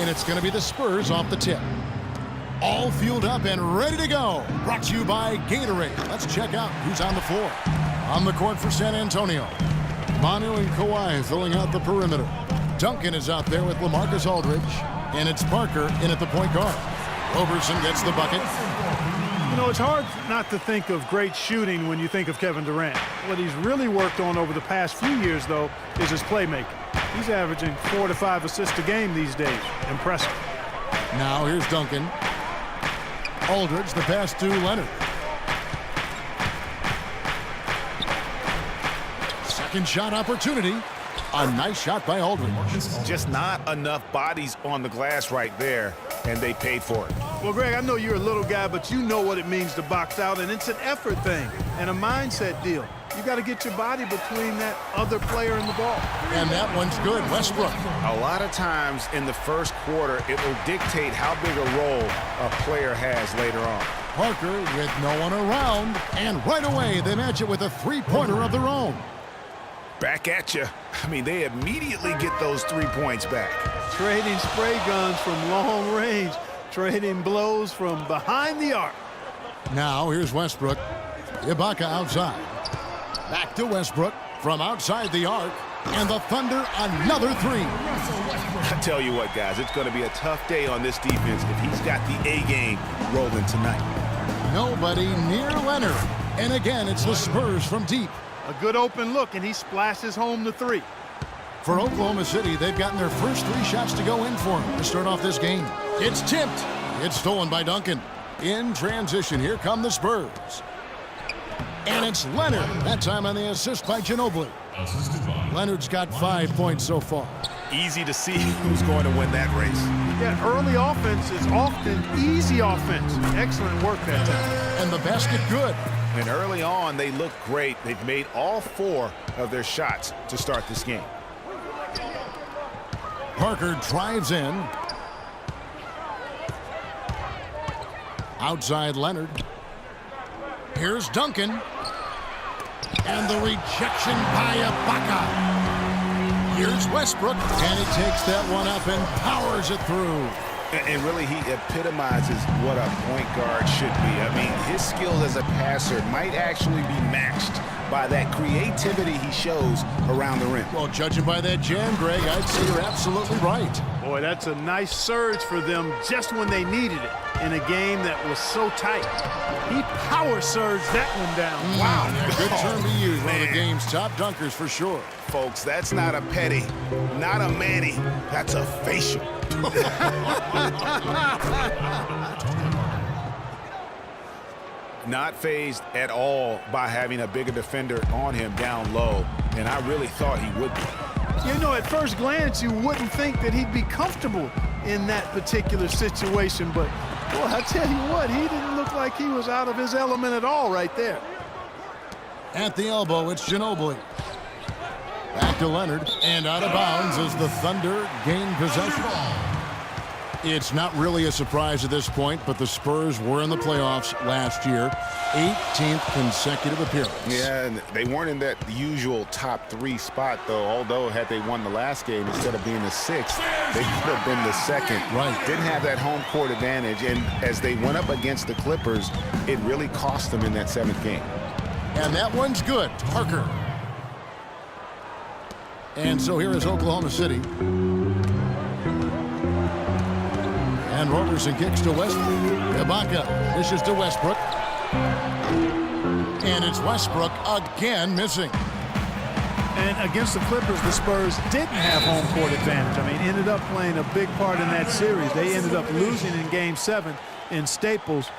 and it's going to be the Spurs off the tip. All fueled up and ready to go. Brought to you by Gatorade. Let's check out who's on the floor. On the court for San Antonio, Manu and Kawhi filling out the perimeter. Duncan is out there with LaMarcus Aldridge, and it's Parker in at the point guard. Roberson gets the bucket. You know, it's hard not to think of great shooting when you think of Kevin Durant. What he's really worked on over the past few years, though, is his playmaking. He's averaging 4 to 5 assists a game these days. Impressive. Now here's Duncan. Aldridge, the pass to Leonard. Second shot opportunity. A nice shot by Aldridge. Just not enough bodies on the glass right there, and they paid for it. Well, Greg, I know you're a little guy, but you know what it means to box out, and it's an effort thing and a mindset deal. You got to get your body between that other player and the ball. And that one's good. Westbrook. A lot of times in the first quarter, it will dictate how big a role a player has later on. Parker with no one around, and right away they match it with a three-pointer of their own. Back at you. I mean, they immediately get those 3 points back. Trading spray guns from long range, trading blows from behind the arc. Now here's Westbrook. Ibaka outside. Back to Westbrook from outside the arc, and the Thunder another three. I tell you what, guys, it's going to be a tough day on this defense if he's got the A game rolling tonight. Nobody near Leonard, and again it's the Spurs from deep. A good open look, and he splashes home the three. For Oklahoma City, they've gotten their first 3 shots to go in for him to start off this game. It's tipped. It's stolen by Duncan. In transition, here come the Spurs. And it's Leonard, that time on the assist by Ginobili. Leonard's got 5 points so far. Easy to see who's going to win that race. Yeah, early offense is often easy offense. Excellent work that time. And the basket good. And early on, they look great. They've made all 4 of their shots to start this game. Parker drives in. Outside Leonard. Here's Duncan. And the rejection by Ibaka. Here's Westbrook. And he takes that one up and powers it through. And really, he epitomizes what a point guard should be. I mean, his skills as a passer might actually be matched by that creativity he shows around the rim. Well, judging by that jam, Greg, I'd say you're absolutely right. Boy, that's a nice surge for them just when they needed it in a game that was so tight. He power surged that one down. Wow. Good term to use. One of the Man. game's top dunkers for sure. Folks, that's not a petty, not a Manny. That's a facial. Not fazed at all by having a bigger defender on him down low, and I really thought he would be. You know, at first glance, you wouldn't think that he'd be comfortable in that particular situation, but, boy, I tell you what, he didn't look like he was out of his element at all right there. At the elbow, it's Ginobili. Back to Leonard, and out of bounds as the Thunder gain possession. It's not really a surprise at this point, but the Spurs were in the playoffs last year. 18th consecutive appearance. Yeah, and they weren't in that usual top 3 spot, though, although had they won the last game, instead of being the 6th, they could have been the 2nd. Right. Didn't have that home court advantage, and as they went up against the Clippers, it really cost them in that 7th game. And that one's good. Parker. And so here is Oklahoma City. And Roberson kicks to Westbrook. Ibaka dishes to Westbrook. And it's Westbrook again missing. And against the Clippers, the Spurs didn't have home court advantage. I mean, ended up playing a big part in that series. They ended up losing in Game 7 in Staples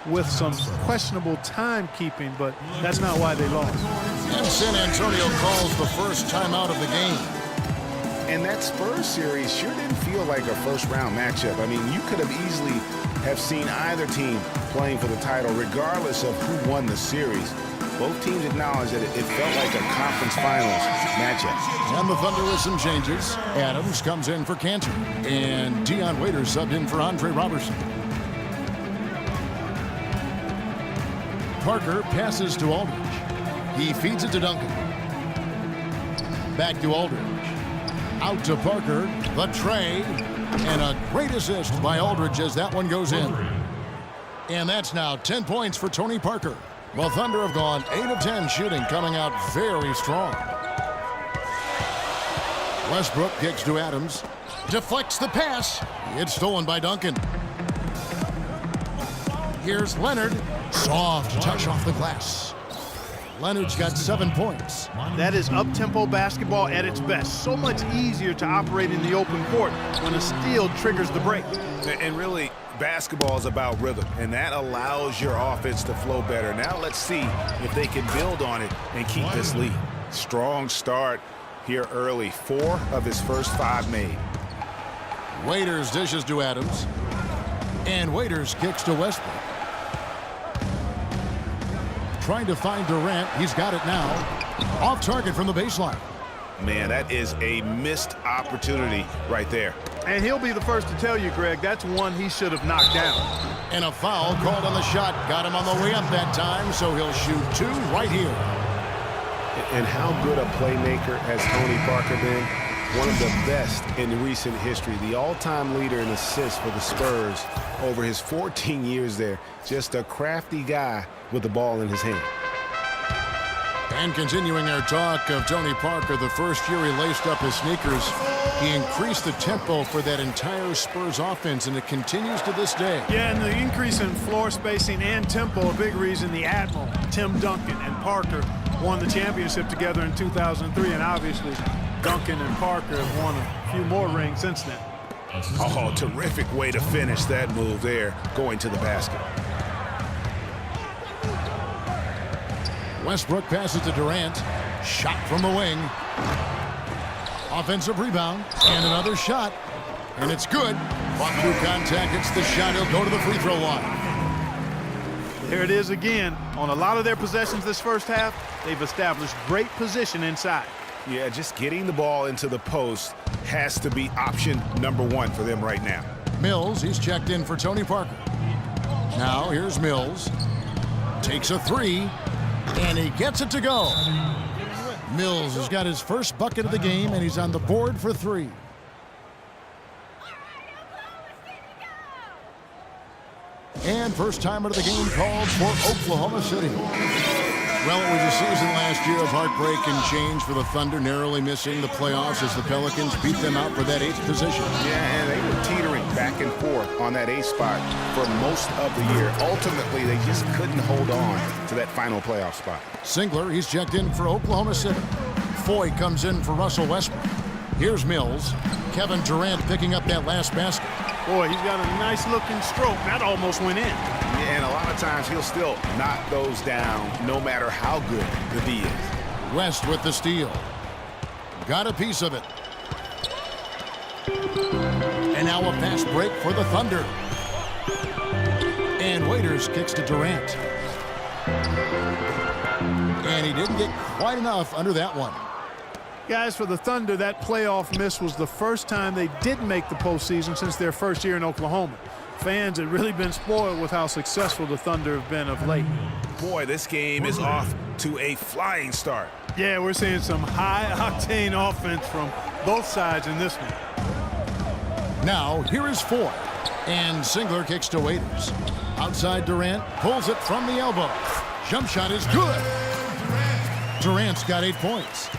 with some questionable timekeeping, but that's not why they lost. And San Antonio calls the first timeout of the game. And that Spurs series sure didn't feel like a first-round matchup. I mean, you could have easily have seen either team playing for the title, regardless of who won the series. Both teams acknowledge that it felt like a conference finals matchup. And the Thunder with some changes. Adams comes in for Cantor. And Dion Waiters subbed in for Andre Robertson. Parker passes to Aldridge. He feeds it to Duncan. Back to Aldridge. Out to Parker. The tray. And a great assist by Aldridge as that one goes in. And that's now 10 points for Tony Parker. The Thunder have gone 8 of 10 shooting, coming out very strong. Westbrook kicks to Adams. Deflects the pass. It's stolen by Duncan. Here's Leonard. Soft touch off the glass. Leonard's got 7 points. That is up-tempo basketball at its best. So much easier to operate in the open court when a steal triggers the break. And really, basketball is about rhythm, and that allows your offense to flow better. Now let's see if they can build on it and keep this lead. Strong start here early. 4 of his first 5 made. Waiters dishes to Adams. And Waiters kicks to Westbrook. Trying to find Durant. He's got it now. Off target from the baseline. Man, that is a missed opportunity right there. And he'll be the first to tell you, Greg, that's one he should have knocked down. And a foul called on the shot. Got him on the way up that time, so he'll shoot 2 right here. And how good a playmaker has Tony Parker been? One of the best in recent history. The all-time leader in assists for the Spurs over his 14 years there. Just a crafty guy with the ball in his hand. And continuing our talk of Tony Parker, the first year he laced up his sneakers, he increased the tempo for that entire Spurs offense, and it continues to this day. Yeah, and the increase in floor spacing and tempo, a big reason the Admiral, Tim Duncan, and Parker won the championship together in 2003, and obviously Duncan and Parker have won a few more rings since then. Oh, terrific way to finish that move there, going to the basket. Westbrook passes to Durant. Shot from the wing. Offensive rebound. And another shot. And it's good. Fought through contact. It's the shot. He'll go to the free throw line. There it is again. On a lot of their possessions this first half, they've established great position inside. Yeah, just getting the ball into the post has to be option number 1 for them right now. Mills, he's checked in for Tony Parker. Now here's Mills. Takes a 3. And he gets it to go. Mills has got his first bucket of the game, and he's on the board for 3. And first time out of the game called for Oklahoma City. Well, it was a season last year of heartbreak and change for the Thunder, narrowly missing the playoffs as the Pelicans beat them out for that 8th position. Yeah, and they were teetering back and forth on that 8th spot for most of the year. Ultimately, they just couldn't hold on to that final playoff spot. Singler, he's checked in for Oklahoma City. Foy comes in for Russell Westbrook. Here's Mills. Kevin Durant picking up that last basket. Boy, he's got a nice-looking stroke. That almost went in. Yeah, and a lot of times he'll still knock those down no matter how good the D is. West with the steal. Got a piece of it. And now a fast break for the Thunder. And Waiters kicks to Durant. And he didn't get quite enough under that one. Guys, for the Thunder, that playoff miss was the first time they didn't make the postseason since their first year in Oklahoma. Fans had really been spoiled with how successful the Thunder have been of late. Boy, this game is off to a flying start. Yeah, we're seeing some high-octane offense from both sides in this one. Now, here is Foy. And Singler kicks to Waiters. Outside Durant, pulls it from the elbow. Jump shot is good. Durant's got 8 points.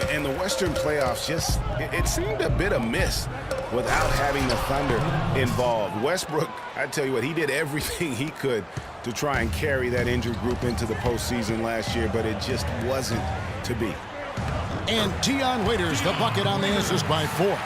And the Western playoffs just, it seemed a bit amiss without having the Thunder involved. Westbrook, I tell you what, he did everything he could to try and carry that injured group into the postseason last year, but it just wasn't to be. And Dion Waiters, the bucket on the assist by 4.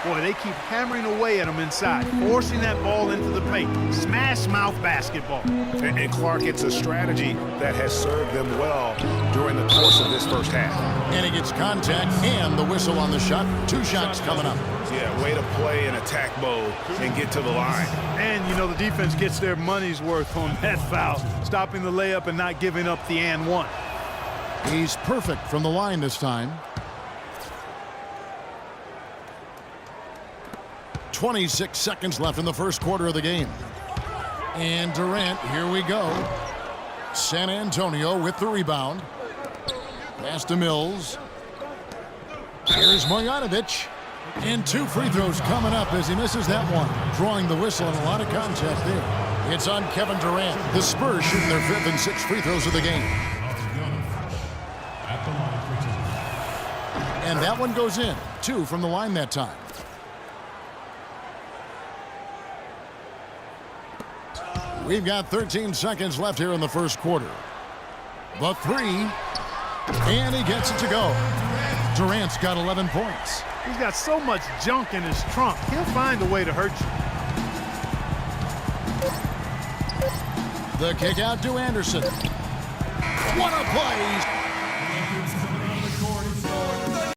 Boy, they keep hammering away at him inside, forcing that ball into the paint. Smash mouth basketball. And Clark, it's a strategy that has served them well during the course of this first half. And he gets contact and the whistle on the shot. 2 shots coming up. Yeah, way to play in attack mode and get to the line. And, you know, the defense gets their money's worth on that foul, stopping the layup and not giving up the and one. He's perfect from the line this time. 26 seconds left in the first quarter of the game. And Durant, here we go. San Antonio with the rebound. Pass to Mills. Here's Marjanovic. And 2 free throws coming up as he misses that one. Drawing the whistle and a lot of contest there. It's on Kevin Durant. The Spurs shooting their 5th and 6th free throws of the game. And that one goes in. 2 from the line that time. We've got 13 seconds left here in the first quarter. The 3. And he gets it to go. Durant's got 11 points. He's got so much junk in his trunk. He'll find a way to hurt you. The kick out to Anderson. What a play.